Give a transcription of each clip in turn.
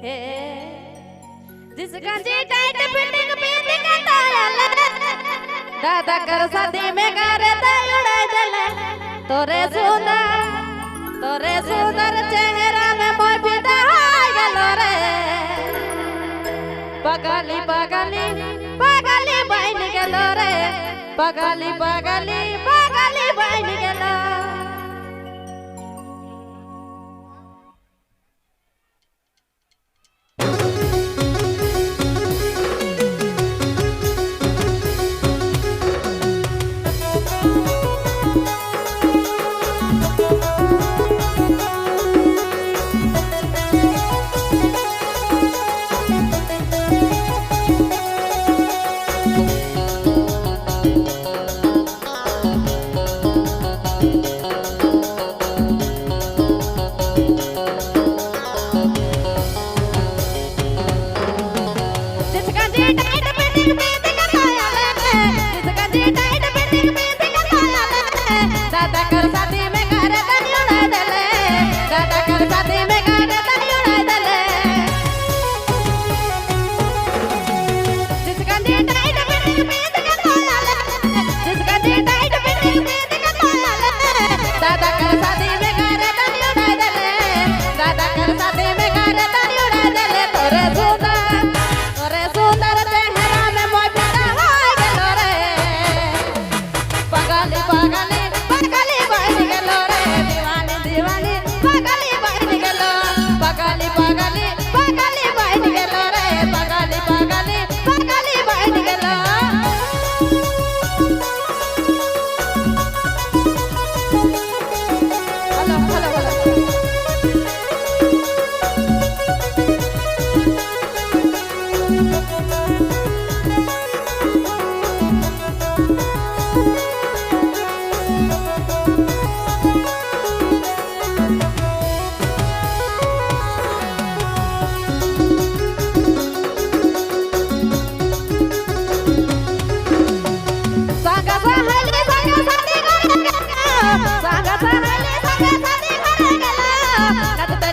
हे जिस गंजी tight fitting पींदी का ताला दादा कर शादी में करे उड़े जले तोरे सुंदर चेहरा में मोय फिदा हो गलो रे पगली पगली पगली बन गेलो रे पगली पगली पगली बन गेलो दादा कर शादी में करे तनी उड़ा दले दादा कर शादी में करे तनी उड़ा दले जिस गंजी टाइट फिटिंग पींद के तोला ले जिस गंजी टाइट फिटिंग पींद के तोला ले दादा कर शादी में करे तनी उड़ा दले दादा कर शादी में करे तनी उड़ा दले तोरे सुंदर चेहरा में मोय फिदा हो गेलो रे पगली पगली पगली बन गेलो रे दीवानी दीवानी पगली बन गेलो पगली पगली पगली बन गेलो रे पगली पगली पगली बन गेलो हेलो हेलो हेलो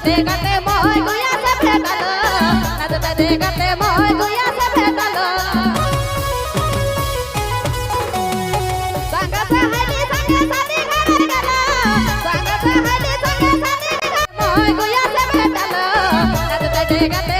देखते मोय गुया से भेटलो नचते देखते मोय गुया से भेटलो संग सहेली संग शादी करे गेलो संग सहेली संग शादी करे मोय गुया से भेटलो नचते देखते